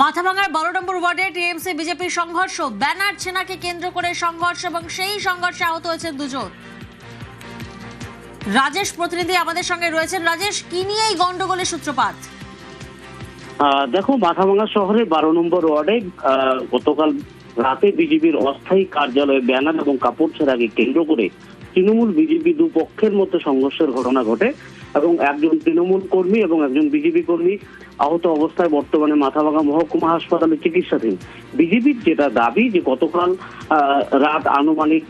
মাথাভাঙার 12 নম্বর ওয়ার্ডে টিএমসি বিজেপির সংঘর্ষ, ব্যানার ছেনাকে কেন্দ্র করে সংঘর্ষ এবং সেই সংঘর্ষে আহত হয়েছেন দুজন। রাজেশ প্রতিনিধি আমাদের সঙ্গে রয়েছেন। রাজেশ, কি নিয়ে এই গন্ডগোলের সূত্রপাত? দেখো, মাথাভাঙা শহরে 12 নম্বর ওয়ার্ডে গতকাল রাতে বিজেপির অস্থায়ী কার্যালয়ে ব্যানার এবং কাপড় ছেঁড়াকে কেন্দ্র করে তৃণমূল বিজেপি দুপক্ষের মধ্যে সংঘর্ষের ঘটনা ঘটে এবং একজন তৃণমূল কর্মী এবং একজন বিজেপি কর্মী আহত অবস্থায় বর্তমানে মাথাভাঙা মহকুমা হাসপাতালে চিকিৎসাধীন। বিজেপির যেটা দাবি যে গতকাল রাত আনুমানিক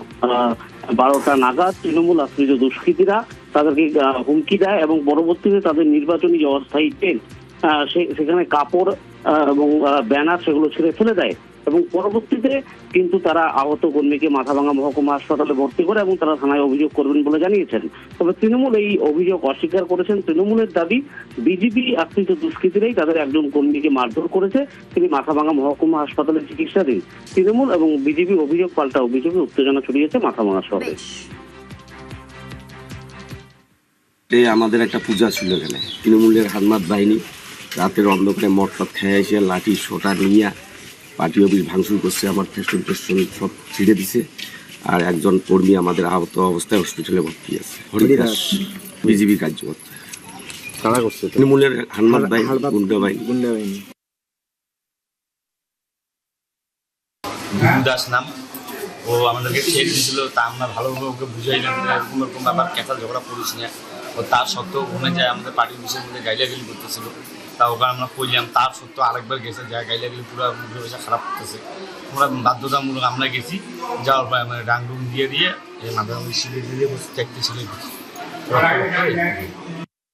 12টা নাগাদ তৃণমূল আশ্রিত দুষ্কৃতীরা তাদেরকে হুমকি দেয় এবং পরবর্তীতে তাদের নির্বাচনী যে অস্থায়ী টেন্ট সেখানে কাপড় এবং ব্যানার সেগুলো ছিঁড়ে ফেলে দেয় এবং পরবর্তীতে কিন্তু তারা আহত কর্মীকে মাথাভাঙা মহকুমা হাসপাতালে ভর্তি করে এবং তারা থানায় অভিযোগ করবেন বলে জানিয়েছেন। তবে তৃণমূল এই অভিযোগ অস্বীকার করেছেন। তৃণমূলের দাবি বিজেপি আশ্রিত দুষ্কৃতীরাই তাদের একজন কর্মীকে মারধর করেছে, তিনি মাথাভাঙা মহকুমা হাসপাতালে চিকিৎসাধীন। তৃণমূল এবং বিজেপি অভিযোগ পাল্টা অভিযোগে উত্তেজনা ছড়িয়েছে মাথাভাঙা শহরে। আমাদের একটা পূজা ছিল এখানে, তৃণমূলের হাতমাত বাহিনী রাতের অন্ধকারে মটফট খেয়ে এসে লাঠি সোটা নিয়ে পার্টি অফিস ভাঙচুর করছে, আমার ফেস্টুন সব ছিঁড়ে দিছে। আর একজন কর্মী আমাদের আহত অবস্থায় হসপিটালে ভর্তি আছে। হরিদাস বিজেপি কার্যকর্তা, তারা করছে তৃণমূলের হাতমাত বাহিনী গুন্ডা বাহিনী। দাস নাম, ও আমাদেরকে ছেড়ে দিয়েছিল, তা আমরা ভালোভাবে ওকে বুঝাইলাম এরকম এরকম ব্যাপার, ক্যাঁচাল ঝগড়া করিস না। ও তার সত্ত্বেও ওখানে যায় আমাদের পার্টির বিষয়ের মধ্যে গাইলাগালি করতেছিল। তা ওখানে আমরা কইলাম, তার সত্ত্বেও আরেকবার গেছে, যা গাইলাগালি পুরো মুখে পয়সা খারাপ করতেছে। আমরা বাধ্যতামূলক আমরা গেছি, যাওয়ার পরে মানে ডাং ডুং দিয়ে এই মাথায় সিলে দিয়ে চারটে সিলে